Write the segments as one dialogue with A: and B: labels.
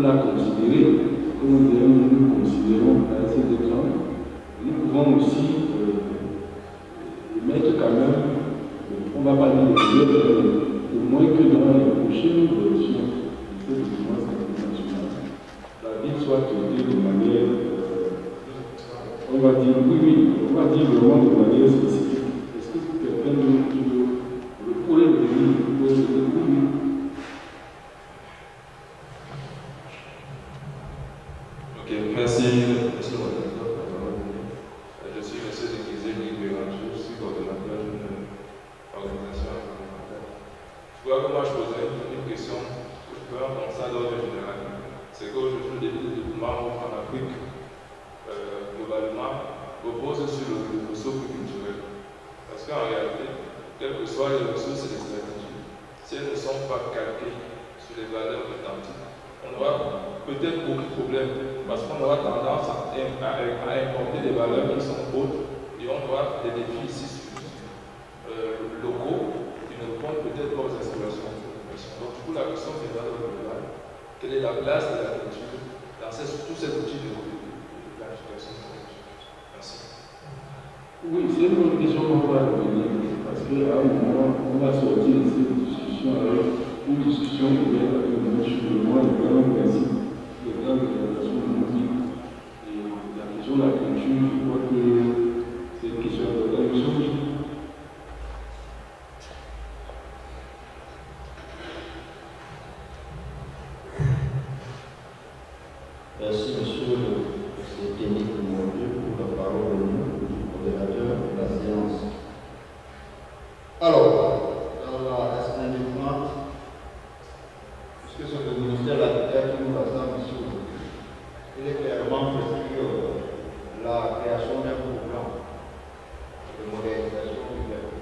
A: la considérer, comme nous considérons la SND30, nous pouvons aussi mettre quand même, on ne va pas dire au moins que dans les prochaines versions de cette défense internationale, la ville soit traitée de manière, on va dire, on va dire vraiment de manière spécifique. Est-ce que quelqu'un pourrait me dire, oui?
B: Ok, merci, monsieur le modérateur. Je suis monsieur Déguisé Guy Béranger, je suis coordonnateur d'une organisation agroalimentaire. Je crois que moi je posais une question, je peux en penser d'ordre général. C'est qu'aujourd'hui, le développement en Afrique, globalement, repose sur le socle culturel. Parce qu'en réalité, quelles que soient les ressources et les stratégies, si elles ne sont pas calquées sur les valeurs authentiques, on aura peut-être beaucoup de problèmes parce qu'on aura tendance à importer des valeurs qui sont autres et on aura des défis ici locaux qui ne répondent peut-être pas aux aspirations. Donc, du coup, la question générale globale, quelle est la place de la culture dans tous ces outils de planification stratégique? Merci.
A: Oui, c'est une bonne question qu'on va revenir parce qu'à un moment, on va sortir de cette discussion avec une discussion ouverte avec nous sur le moins les grands principes, les grandes orientations de nos vies. Et la question de la culture, je crois que c'est une question d'organisation.
C: Merci, monsieur le technique pour la parole du modérateur de la séance. Alors, dans la SND30, puisque c'est le ministère de la Terre qui nous rassemble ici aujourd'hui, il est clairement prescrit la création d'un programme de modernisation du peuple.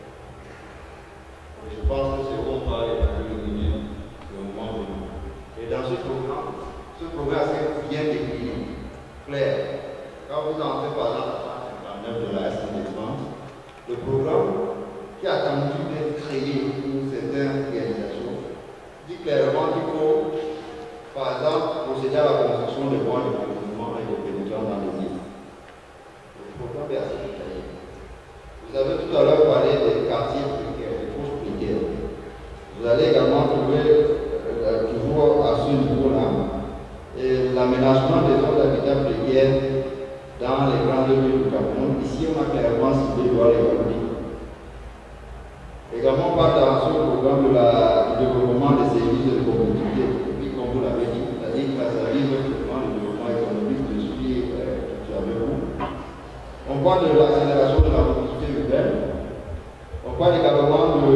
C: Je pense que c'est bon par l'évaluer le moment venu. Et dans ce programme est bien défini, clair. Quand vous entrez par exemple à la de la SND30, le programme qui a tendu d'être créé pour certaines réalisations dit clairement qu'il faut, par exemple, procéder à la construction des voies de fonctionnement et de pénétrance dans les villes. Le programme est assez détaillé. Vous avez tout à l'heure parlé des quartiers précaires, des fausses précaires. Vous allez également trouver toujours à ce niveau-là l'aménagement des zones d'habitat précaires dans les grandes villes du Cameroun. Ici, on a clairement ciblé Douala-et-Yaoundé. Également, pas dans ce programme du développement des services de compétitivité, comme vous l'avez dit, c'est-à-dire qu'il s'agit de développement économique de ce qui est avec vous. On parle de l'accélération de la mobilité urbaine. On parle également de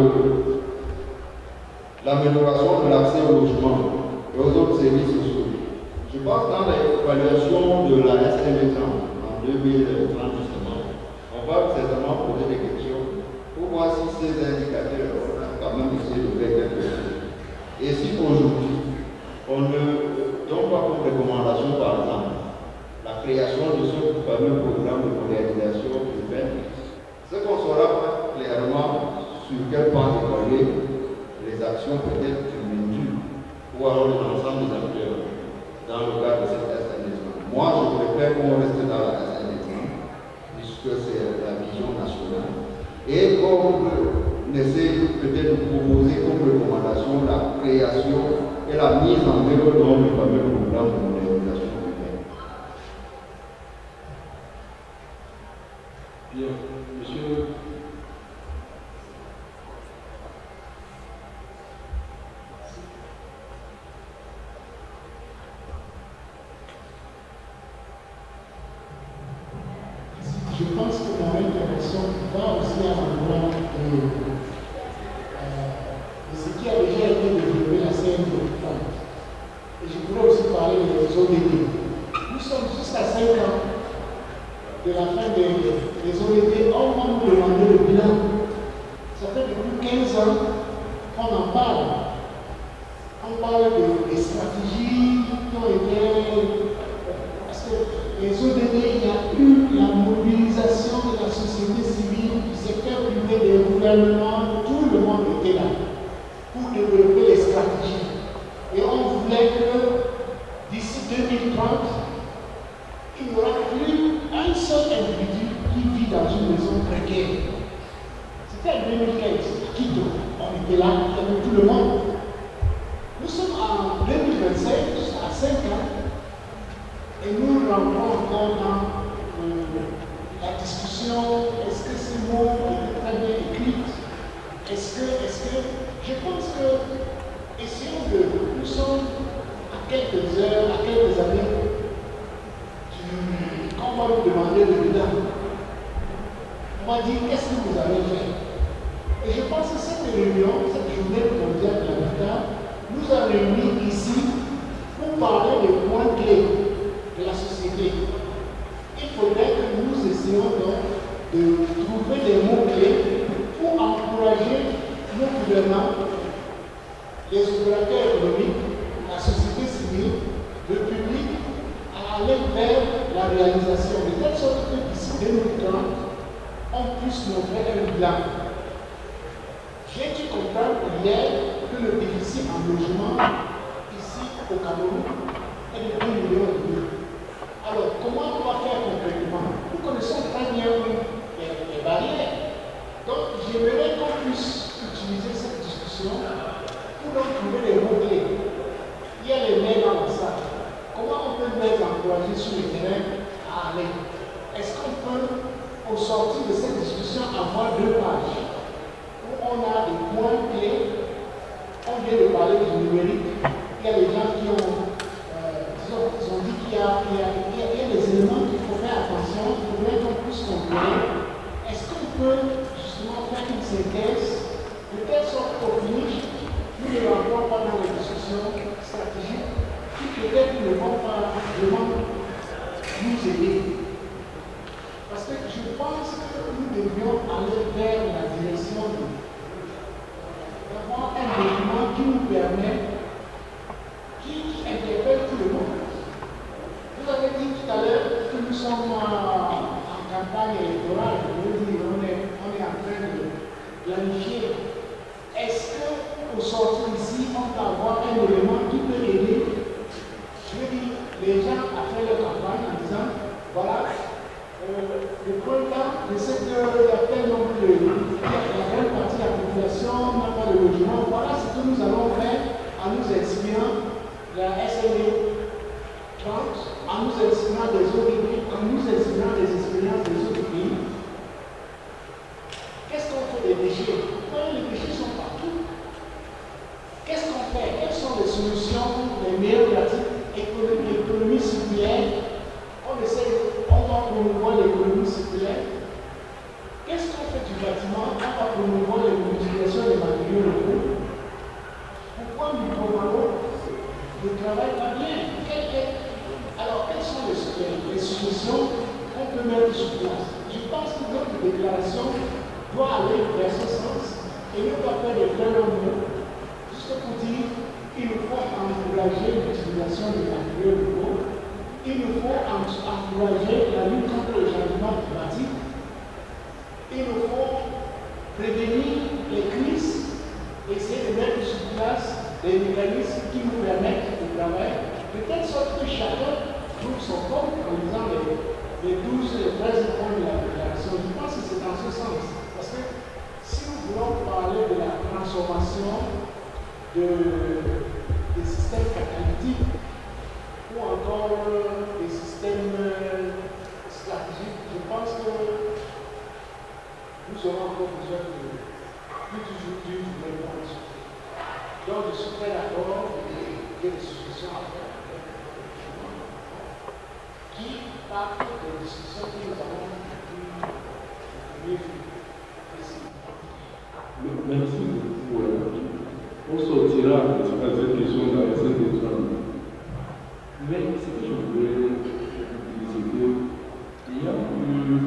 C: l'amélioration de l'accès au logement et aux autres services sociaux. Je pense dans l'évaluation de la SND30 en 2030 justement, on va certainement poser des questions pour voir si ces indicateurs ont quand même essayé de faire quelque chose. Et si aujourd'hui, on ne donne pas comme recommandation par exemple la création de ce fameux programme de modernisation urbaine, ce qu'on saura clairement sur quel plan déployer les actions peut-être du MINDU ou alors de l'ensemble des acteurs dans le cadre de cette SND30. Moi, je préfère qu'on reste dans la SND30, puisque c'est la vision nationale. Et qu'on essaie peut-être de proposer comme recommandation la création et la mise en œuvre dans le fameux programme de modernisation urbaine.
A: Bien, monsieur.
D: Je pense que mon intervention va aussi à l'endroit de ce qui a déjà été développé la CND30. Et je pourrais aussi parler des ODD. Nous sommes jusqu'à 5 ans de la fin des ODD. On va nous demander le bilan. Ça fait depuis 15 ans qu'on en parle. On parle des stratégies qui ont été... Parce que les ODD, il y a eu la mobilisation de la société civile, du secteur privé, des gouvernements, tout le monde était là pour développer les stratégies. Et on voulait que 2030, il n'y aura plus un seul individu qui vit dans une maison précaire. C'était en 2015, à Quito. On était là, il y avait tout le monde. Nous sommes en 2025, à 5 ans, et nous rentrons encore dans la discussion. Est-ce que ces mots étaient très bien écrits? Est-ce que, je pense que, essayons de, nous sommes à quelques heures, à quelques années, quand on va nous demander le bilan, on va dire qu'est-ce que vous avez fait? Et je pense que cette réunion, cette journée mondiale de l'habitat, nous a réunis ici pour parler des points clés de la société. Il faudrait que nous essayions donc de trouver des mots-clés pour encourager nos gouvernements, les opérateurs économiques, la société civile, le public, à aller vers la réalisation, de telle sorte que d'ici 2030, on puisse montrer un bilan. J'ai dû comprendre hier que le déficit en logement ici au Cameroun est de 2 millions d'euros. Alors, comment on va faire concrètement? Nous connaissons très bien les barrières. Donc, j'aimerais qu'on puisse utiliser cette discussion pour donc trouver les mots-clés. Il y a les mails dans la salle. Comment on peut les encourager sur le terrain à aller? Est-ce qu'on peut, au sortir de cette discussion, avoir 2 pages où on a des points clés? On vient de parler du numérique. Il y a des gens qui ont, ils ont dit qu'il y a des éléments qu'il faut faire attention. Il faudrait qu'on puisse comprendre. Est-ce qu'on peut justement faire une synthèse de telle sorte qu'au finish, nous ne rentrons pas dans les discussions stratégiques qui peut-être ne vont pas vraiment nous aider? Parce que je pense que nous devions aller vers la direction d'avoir un document qui nous permet, qui interpelle tout le monde. Vous avez dit tout à l'heure que nous sommes en campagne électorale. Je veux dire, on est en train de planifier. Est-ce qu'au sortir ici, on peut avoir un élément qui peut aider, je veux dire, les gens à faire leur campagne en disant, voilà, le point là, je sais qu'il y a tel nombre de, la grande partie de la population n'a pas de logement. Voilà ce que nous allons faire en nous inspirant de la SLE 30, en nous inspirant des autres pays, en nous inspirant des expériences des autres pays. Qu'est-ce qu'on fait des déchets? Les déchets sont partout. Qu'est-ce qu'on fait? Quelles sont les solutions, les meilleures pratiques? Économie circulaire. On va promouvoir l'économie circulaire. Qu'est-ce qu'on fait du bâtiment? On va promouvoir l'utilisation des matériaux locaux. Pourquoi nous promouvons le travail pas bien? Alors, quelles sont les solutions qu'on peut mettre sur place? Je pense que notre déclaration doit aller vers ce sens et ne pas faire des grands mots, juste pour dire qu'il nous faut encourager l'utilisation des matériaux locaux. Il nous faut encourager la lutte contre le changement climatique. Il nous faut prévenir les crises, essayer de mettre sur place des mécanismes qui nous permettent de travailler, de telle sorte que chacun trouve son compte en lisant les 12 et 13 points de la déclaration. Je pense que c'est dans ce sens. Parce que si nous voulons parler de la transformation des systèmes catalytiques, ou encore des systèmes stratégiques, je pense que nous aurons encore besoin de plus d'une réponse. Donc je suis très d'accord qu'il y ait des solutions à faire qui partent des discussions que nous avons eues.
A: Merci beaucoup. On sortira de cette question dans les 5 étoiles. Mais ce que je voulais dire, c'est qu'il y a eu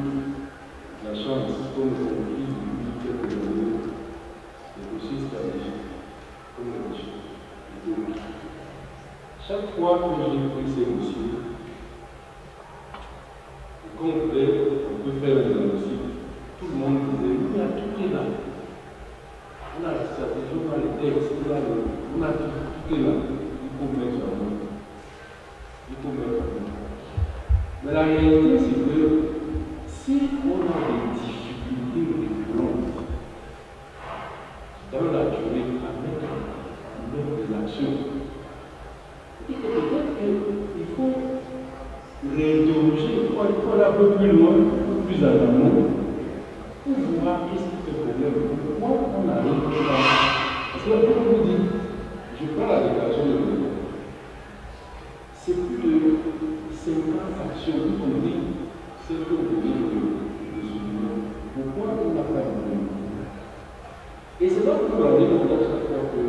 A: la chance, comme on dit depuis quelques années, de dossiers stratégiques, comme le dossier économique. Chaque fois que j'ai pris ces dossiers, et qu'on peut faire un diagnostic, tout le monde disait, il y a tout est là. On a la stratégie, on a les textes, on a tout est là. Il faut mettre en œuvre. Il faut mettre en œuvre. Mais la réalité, c'est que si on a des difficultés récurrentes dans la durée à mettre en œuvre des actions, et que peut-être qu'il faut réinterroger, il faut aller un peu plus loin, un peu plus en amont, pour voir qu'est-ce qui fait problème. Pourquoi on arrive là? Parce que là, comme on vous dit, je prends la déclaration de l'État. C'est plus de 50 actions, y compris celles que vous venez de souligner. Pourquoi on n'a pas de problème? Et c'est là que vous allez voir chaque fois que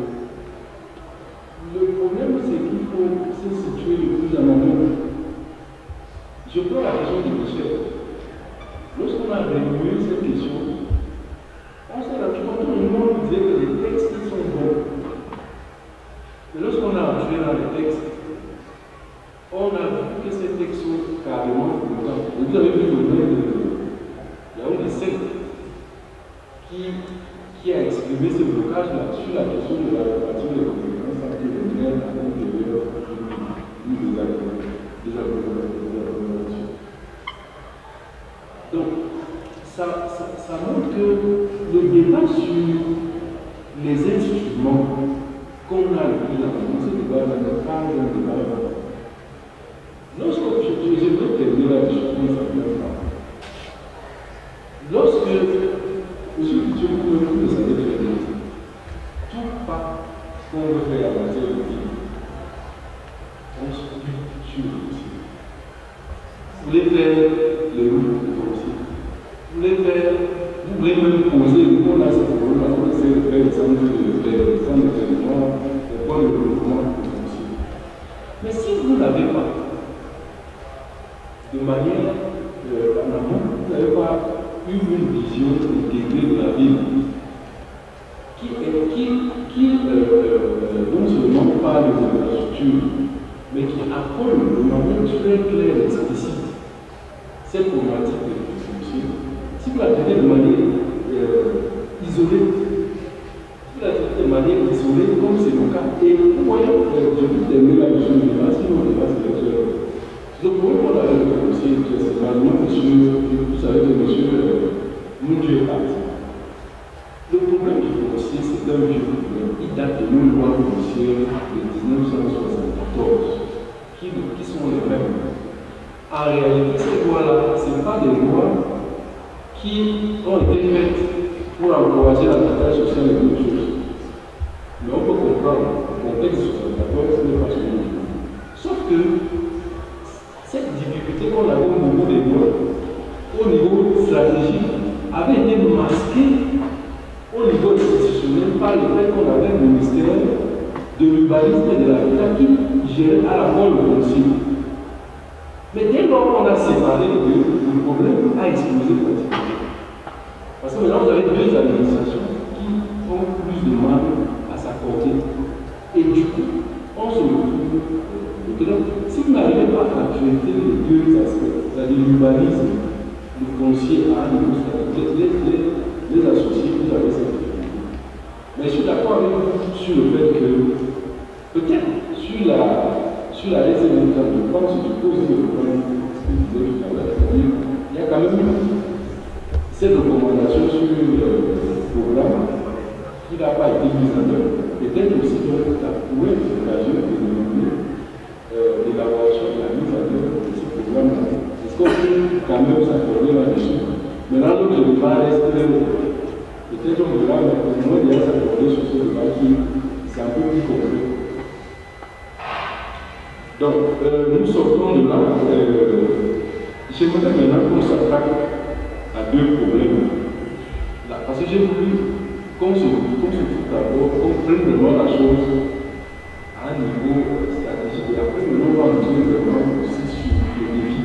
A: le problème, c'est qu'il faut se situer le plus en amont. Je prends la question de Michel. Lorsqu'on a remué cette question, on s'est rendu compte que tout le monde disait que les textes sont bons. Mais lorsqu'on a entré dans les textes, on a vu que ces textes sont carrément bloquants. Vous avez vu le nom de Yaoundé 5 qui a exprimé ce blocage-là sur la question de la répartition des compétences entre les maires et les agglomérations. Donc, ça montre que le débat sur les instruments qu'on a le plus en ce débat n'est pas un débat. Lorsque je veux terminer la discussion, lorsque monsieur Dieu vous le savez très bien, tout pas qu'on veut faire en matière de vie, on se bute sur le dossier. Vous voulez faire les routes de dossier. Vous voulez même poser, on a ce problème, on essaie de faire les centres de territoire, les points de développement de dossier. Mais si vous n'avez pas, de manière en amont, vous n'avez pas une vision intégrée de la ville qui non seulement parle de la structure, mais qui accorde de manière très claire et explicite cette problématique de foncier. Si vous la traitez de manière isolée, comme c'est le cas, et vous voyez, je vais terminer la question du débat, sinon le débat c'est le problème qu'on a avec le foncier, c'est malheureusement, vous savez que monsieur Moundieu est parti. Le problème du foncier, c'est un vieux problème. Il date de nos lois foncières de 1974, qui sont les mêmes. En réalité, ces lois-là, ce ne sont pas des lois qui ont été faites pour encourager la partage sociale et d'autres choses. Mais on peut comprendre, le contexte de 1974, ce n'est pas ce qu'on dit. Sauf que cette difficulté qu'on avait au niveau des lois, au niveau stratégique, avait été masquée au niveau institutionnel par le fait qu'on avait le ministère de l'urbanisme et de l'habitat qui gérait à la fois le foncier. Mais dès lors qu'on a séparé les deux, le problème a explosé pratiquement. Parce que maintenant vous avez deux administrations qui ont plus de mal à s'accorder. Et du coup, on se retrouve. Donc, si vous n'arrivez pas à traiter les deux aspects, c'est-à-dire l'urbanisme, le foncier à un niveau stratégique, les associés, vous avez cette difficulté. Mais je suis d'accord avec vous sur le fait que, peut-être, sur la réserve de temps, je pense que je peux aussi reprendre ce que vous disiez tout à l'heure. Il y a quand même cette recommandation sur le programme qui n'a pas été mise en œuvre. Peut-être aussi que ça pourrait être l'occasion de demander l'élaboration et la mise en œuvre de ce programme-là. Est-ce qu'on peut quand même s'accorder là-dessus? Maintenant, notre débat reste peut-être on verra, mais au moins il y a s'accorder sur ce débat qui c'est un peu plus complet. Donc, nous sortons de là. J'aimerais maintenant qu'on s'attaque à deux problèmes. Là, parce que j'ai voulu qu'on se trouve d'abord, qu'on prenne vraiment la chose à un niveau stratégique. Et après, nous allons entrer vraiment aussi sur le défi.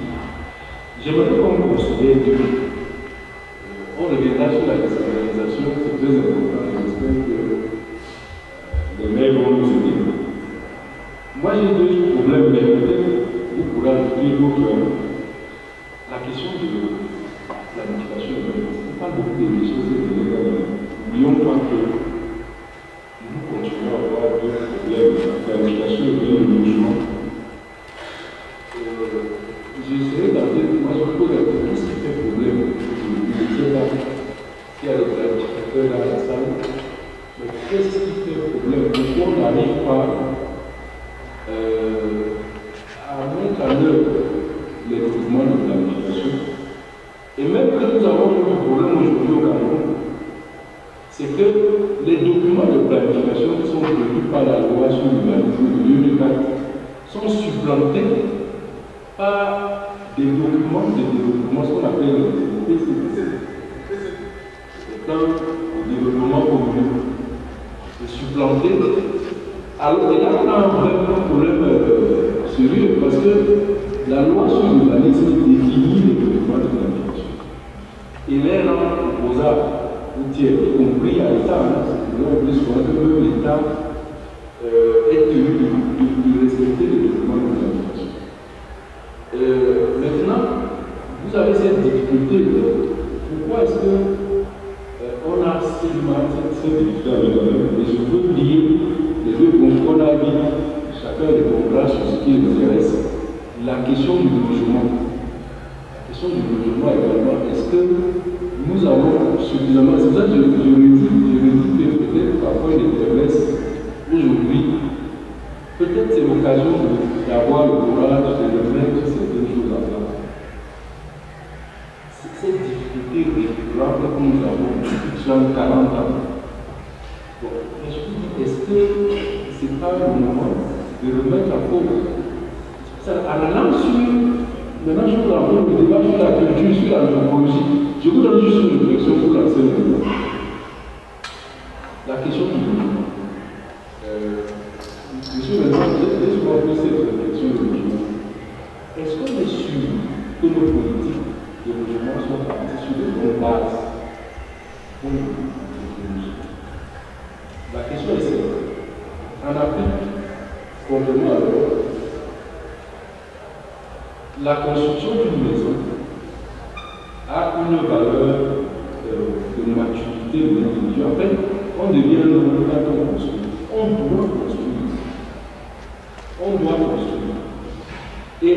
A: J'aimerais qu'on considère que on reviendra sur la décentralisation, c'est très important. J'espère que les maires vont nous aider. Moi, j'ai deux problèmes, mais peut-être vous pourrez ajouter d'autres. La question de planification urbaine. On parle beaucoup des choses illégales. N'oublions pas que nous continuons à avoir deux problèmes. La planification urbaine et le logement. J'essaierai d'en mettre en œuvre les documents de planification. Et même que nous avons un problème aujourd'hui au Cameroun, c'est que les documents de planification qui sont prévus par la loi sur l'urbanisme de 2004 sont supplantés par des documents de développement, ce qu'on appelle les PCDC, les plans de développement communal. C'est supplanté. Alors, il y a un vrai problème sérieux parce que la loi sur l'urbanisme définit les documents de planification. Et les langues opposables, y compris à l'État, on dit souvent que même l'État est tenu de respecter les documents de planification. Maintenant, vous avez cette difficulté. Pourquoi est-ce qu'on a cette difficulté avec nous? Et je veux lier les deux points qu'on a dit, chacun répondra sur ce qui l'intéresse. La question du logement. La question du logement également, est-ce que nous avons suffisamment, c'est pour ça que je me dis que peut-être parfois il est faiblesse aujourd'hui, peut-être c'est l'occasion d'avoir le courage de mettre certaines choses en place. Cette difficulté récurrente que nous avons depuis 40 ans. Bon, je me dis, est-ce que ce n'est pas le moment de remettre en cause? À la langue sur, maintenant je vous rappelle le débat sur la culture, sur l'anthropologie. Je vous donne juste une réflexion pour lancer le débat. La question du logement. Monsieur le Président, laissez-moi poser cette réflexion du logement. Est-ce qu'on est sûr que nos politiques de logement sont parties sur de bonnes bases pour la question est celle-ci. En Afrique, contrairement à l'Europe, la construction d'une maison a une valeur de maturité de l'individu. En fait, on devient un homme quand on construit. On doit construire. On doit construire. Et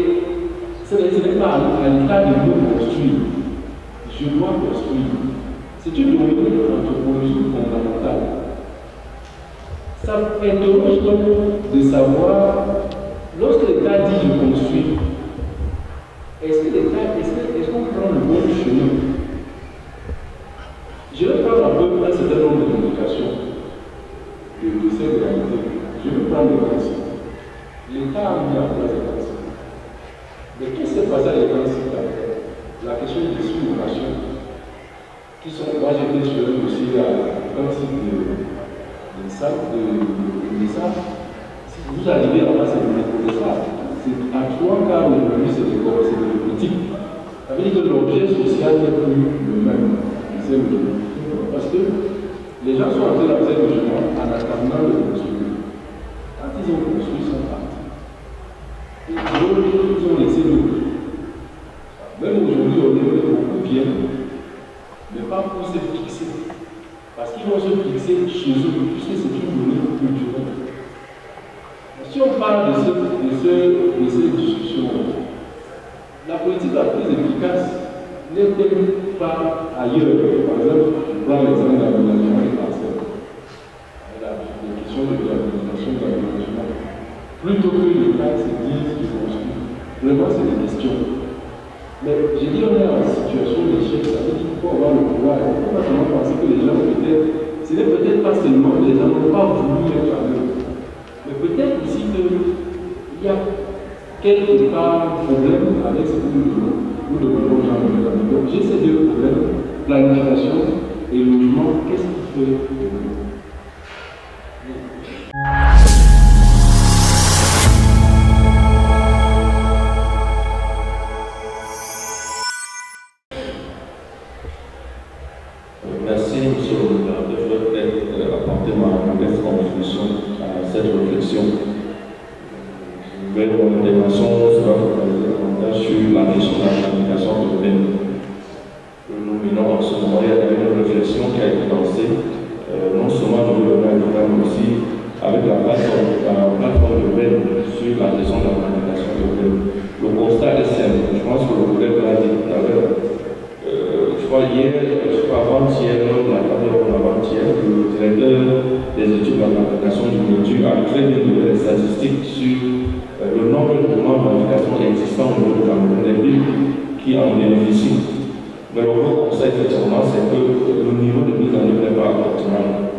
A: ce n'est pas à l'état de nous construire. Je dois construire. C'est une donnée anthropologique fondamentale. Ça interroge donc de savoir, lorsque l'État dit je construis, est-ce qu'on prend le bon chemin? Je vais prendre un peu un certain nombre d'indications de cette réalité. Je vais prendre le principe. L'État a mis en place des principes. Mais qu'est-ce qui s'est passé avec les principes là? La question des sous-locations, qui sont, moi j'étais sur un dossier à principe de ça, si vous arrivez à passer de ça, c'est à 3 quarts aujourd'hui, c'est des politiques. Ça veut dire que l'objet social n'est plus le même. Parce que les gens sont entrés dans ces logements en attendant de construire. Quand ils ont construit, ils sont partis. Et d'autres, ils ont laissé d'autres. Même aujourd'hui, on est beaucoup bien, mais pas pour se fixer. Parce qu'ils vont se fixer chez eux, puisque c'est une donnée culturelle. Si on parle de ces discussions, la politique la plus efficace n'est-elle pas ailleurs? Par exemple, je prends l'exemple de l'aménagement des parcelles. La question de l'organisation de l'aménagement. Plutôt que l'État se dise de construire, vraiment c'est des questions. Mais j'ai dit on est en situation d'échec, ça veut dire qu'il faut avoir le pouvoir. Il ne faut pas seulement penser que les gens peut-être, ce n'est peut-être pas seulement les gens n'ont pas voulu être à eux. Mais peut-être aussi qu'il y a quelque part un problème avec ce que nous devons changer. Donc j'ai ces deux problèmes, planification et logement. Qu'est-ce qui fait de nous?
E: Merci, monsieur le modérateur, d'être apporté ma modeste contribution à cette réflexion. Mon intervention sera focalisée davantage sur la question de la planification urbaine que nous menons en ce moment. Il y a une réflexion qui a été lancée, non seulement au niveau local, mais aussi avec la plateforme urbaine sur la question de la planification urbaine. Le constat est simple. Je pense que le collègue l'a dit tout à l'heure. Je crois hier, avant-hier, avant-hier, le directeur des études de la planification du MINTU a très bien donné les statistiques sur le nombre de documents de planification qui en bénéficient. Mais le gros conseil, effectivement, c'est que le niveau de mise en œuvre n'est pas optimal.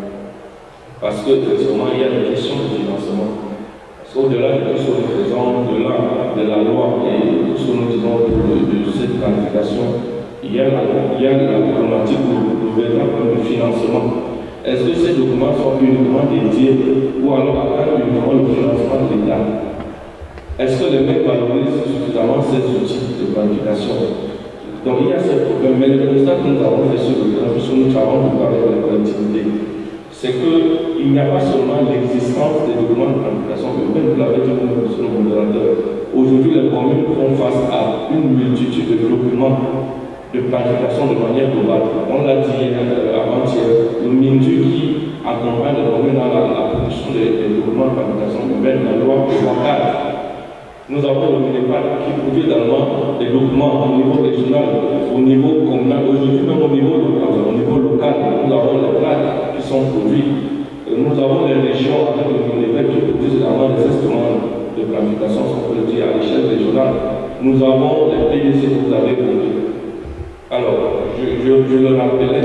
E: Parce que, effectivement, il y a des questions de financement. Parce qu'au-delà de tout ce que nous faisons, au-delà de la loi et tout ce que nous disons de cette planification, il y a la problématique du véritable financement. Est-ce que ces documents sont uniquement dédiés ou alors attendent uniquement le financement de l'État? Est-ce que les mecs valorisent suffisamment ces outils de planification? Donc il y a ce problème, mais le constat que nous avons fait sur le terrain, puisque nous travaillons pour parler de la collectivité, c'est qu'il n'y a pas seulement l'existence des documents de planification, mais même vous l'avez dit, monsieur le modérateur, aujourd'hui les communes font face à une multitude de documents de planification de manière globale. On l'a dit avant-hier, le MINDU qui accompagne les communes dans la production des documents de planification urbaine, la loi locale. Nous avons le MINEPAD qui produit également des documents au niveau régional, au niveau communal, aujourd'hui même au niveau local. Nous avons les plaques qui sont produits. Nous avons les régions avec le MINEPAD qui produisent également des instruments de planification, si on peut le dire, à l'échelle régionale. Nous avons les PDC que vous avez produits. Alors, je le rappelais,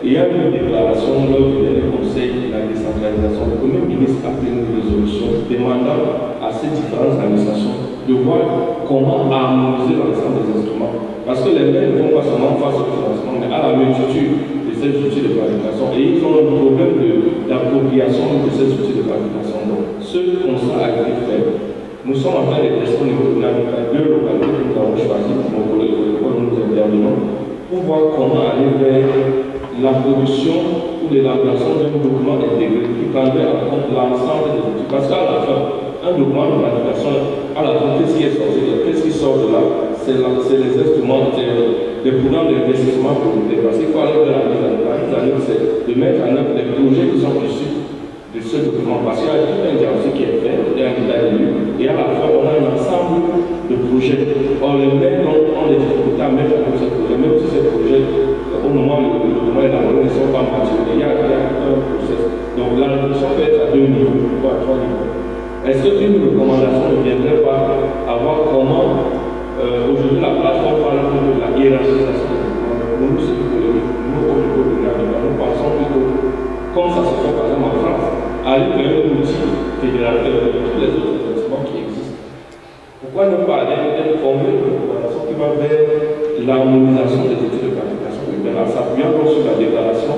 E: il y a une déclaration lors du dernier conseil de la décentralisation. Le Premier ministre a pris une résolution demandant à ces différentes administrations de voir comment harmoniser l'ensemble des instruments. Parce que les maires ne vont pas seulement face au financement, mais à la multitude de ces outils de planification. Et ils ont un problème d'appropriation de ces outils de planification. Donc, ce constat a été fait. Nous sommes en train de tester au niveau de deux localités que nous avons choisies pour nos collègues pour nous intervenons, pour voir comment aller vers la production ou l'élaboration d'un document intégré qui prendrait en compte l'ensemble des outils. Parce qu'à la fin, un document de planification, à la fin, qu'est-ce qui est sorti? Qu'est-ce qui sort de là? C'est les instruments, les programmes d'investissement prioritaires. Parce qu'il faut aller vers la mise en œuvre, c'est de mettre en œuvre les projets qui sont issus de ce document. Parce qu'il y a tout un diagnostic qui est fait, il y a un état des lieux, et à la fin, on a un ensemble de projets. On les met donc en difficulté à mettre en œuvre ces projets, même si ces projets, au moment où le document est élaboré, ne sont pas maturés. Il y a un process. Donc la réflexion peut être à 2 niveaux, ou à 3 niveaux. Est-ce qu'une recommandation ne viendrait pas à voir comment aujourd'hui la plateforme parle de la hiérarchisation des documents? Nous, c'est nous, au niveau de l'Union, nous pensons plutôt, comme ça se fait par exemple en France, aller vers un outil fédérateur de tous les autres établissements qui existent. Pourquoi ne pas aller vers une formule de recommandation qui va vers l'harmonisation des outils de planification urbaine en s'appuyant sur la déclaration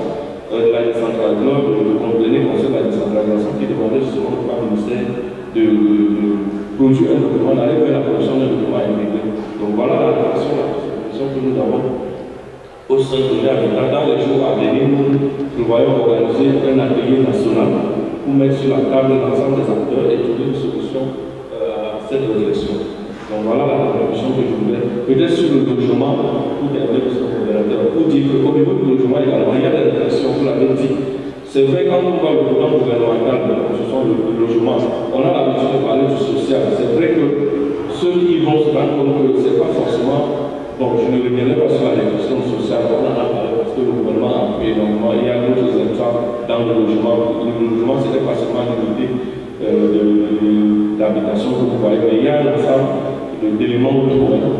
E: de la décentralisation, de compléter conseil de la décentralisation qui demandait justement au ministère de produire un document, d'aller vers la production d'un document intégré. Donc voilà la réflexion que nous avons au sein de l'État. Dans les jours à venir, nous prévoyons organiser un atelier national pour mettre sur la table l'ensemble des acteurs et trouver une solution à cette réflexion. Donc voilà la contribution que je voulais. Peut-être sur le logement, pour terminer sur le modérateur, pour dire qu'au niveau du logement également, il y a des réflexions, vous l'avez dit. C'est vrai, quand on voit le programme gouvernemental de construction de logement, on a l'habitude de parler du social. C'est vrai que ceux qui vont se rendre compte que ce n'est pas forcément. Bon, je ne reviendrai pas sur la réflexion sociale, on en a parlé parce que le gouvernement a appuyé énormément. Il y a d'autres exemples dans le logement. Le logement, ce n'est pas seulement l'unité d'habitation que vous voyez, mais il y a un ensemble d'éléments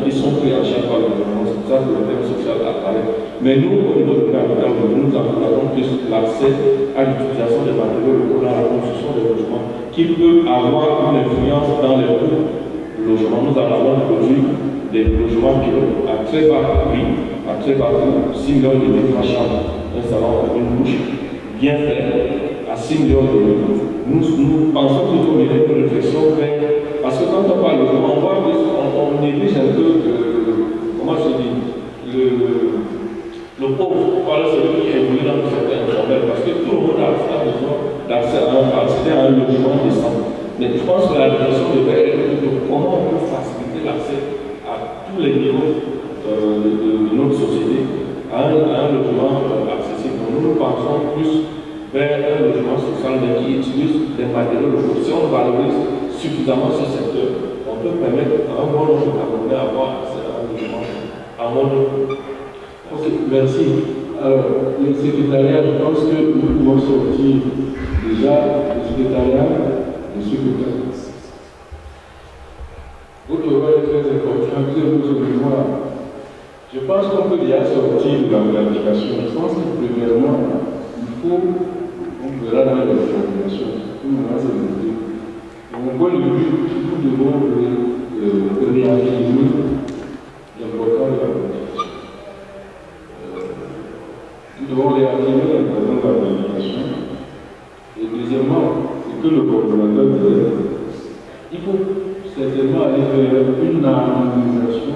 E: qui sont pris en charge par le gouvernement. C'est pour ça que le thème social apparaît. Mais nous, au niveau de l'habitat, nous encourageons plus l'accès à l'utilisation des matériaux locaux dans la construction des logements qui peut avoir une influence dans les coûts du logement. Nous en avons produit des logements pilotes à très bas prix, à très bas coût, 6 millions de 3 chambres, un salon avec une couche bien fait à 6 millions d'euros. Nous pensons plutôt mener une réflexion vers. Parce que quand on parle de logement, on voit on néglige un peu comment je dis, le pauvre, voilà celui qui est évolué dans le secteur informel, parce que tout le monde a besoin d'accéder à un logement décent. Mais je pense que la réflexion devrait être de comment on peut faciliter l'accès à tous les niveaux de notre société à un logement accessible. Donc nous pensons plus vers un logement social qui utilise des matériaux locaux. Si on valorise suffisamment ce secteur, on peut permettre à un bon nombre de Camerounais d'avoir accès à un logement à mon.
A: Ok, merci. Alors, le secrétariat, je pense que nous pouvons sortir déjà le secrétariat, le secrétaire. Votre rôle est très important, vous avez besoin de mémoire. Je pense qu'on peut déjà sortir de la planification. Je pense que premièrement, il faut, on verra dans les formulations, tout le monde va se monter. De mon point de vue, nous devons réaffirmer l'importance de la planification. Nous devons réaffirmer l'importance de la planification. Et deuxièmement, c'est que le coordonnateur disait, il faut certainement aller vers une harmonisation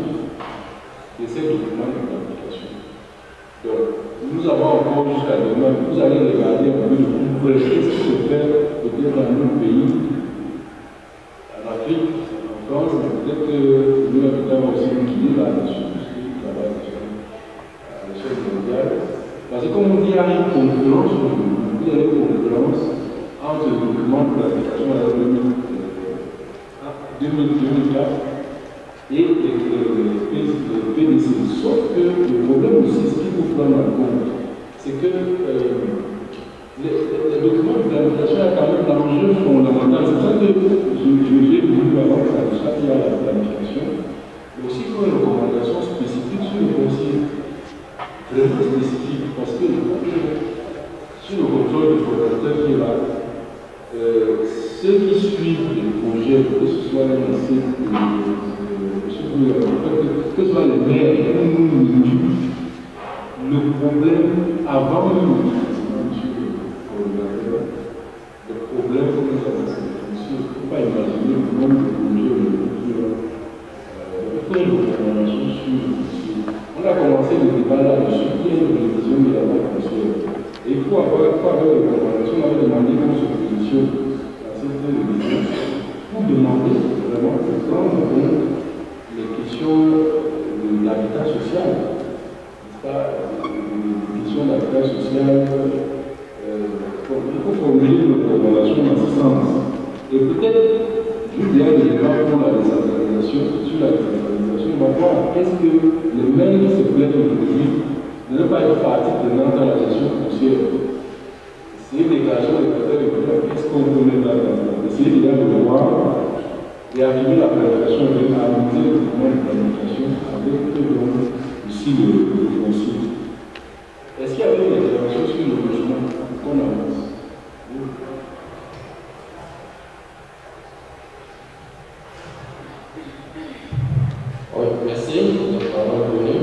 A: de ces documents de planification. Donc, nous avons encore jusqu'à demain, vous allez regarder un peu de plus près ce qui se fait peut-être dans nos pays, en Afrique, en France, mais peut-être que nous avons aussi une idée là-dessus, parce que nous travaillons à l'échelle mondiale. Parce que comme on dit, il y a une concurrence, il y a une concurrence entre les documents de planification à 2004 et le PDC. Sauf que le problème aussi, ce qu'il faut prendre en compte, c'est que les documents de planification ont quand même l'enjeu fondamental. C'est ça que j'ai voulu avant ça, qu'il y a la planification, mais aussi il faut une recommandation spécifique sur le conseil, vraiment spécifique, parce que sur le contrôle du coordonnateur qui est là, ceux qui suivent les projets, que ce soit les que ce soit les maires, le problème avant le problème, comme nous avons cette fonction, il ne faut pas imaginer le nombre de projets il faut une recommandation sur. On a commencé le débat là-dessus, qui est une révision de la loi foncière. Et il faut avoir une recommandation, on avait demandé qu'on se positionne dans cette révision pour demander vraiment de prendre en compte les questions de l'habitat social, n'est-ce pas, les questions d'habitat social, il faut formuler une recommandation dans ce sens. Et peut-être, juste derrière le débat pour la décentralisation, sur la décentralisation, on va voir est-ce que les maires qui se plaignent aujourd'hui de ne pas être partie prenante dans la gestion foncière. C'est une déclaration des acteurs de qu'est-ce qu'on peut mettre là-dedans. Essayer déjà de voir et activer la planification et harmoniser le mouvement de planification avec aussi le foncier. Est-ce qu'il y avait une intervention sur le logement qu'on avance?
F: Oui, merci de m'avoir donné.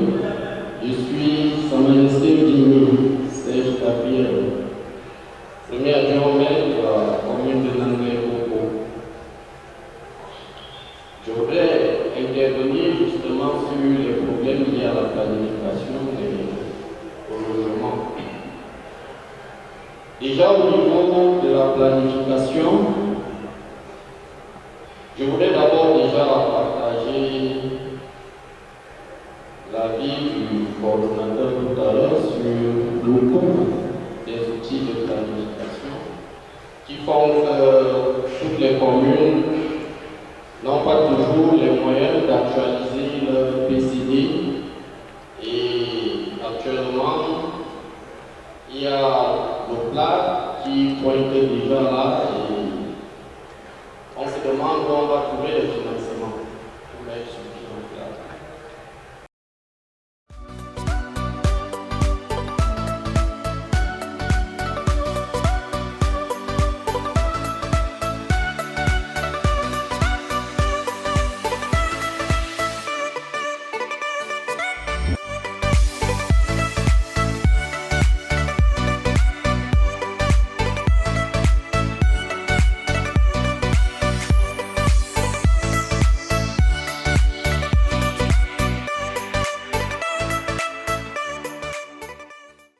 F: Je suis Sa Majesté Dini, Serge Tapir, premier adjoint au maire de la commune de Nangué-Koko. Je voudrais intervenir justement sur les problèmes liés à la planification et au logement. Déjà au niveau de la planification, je voudrais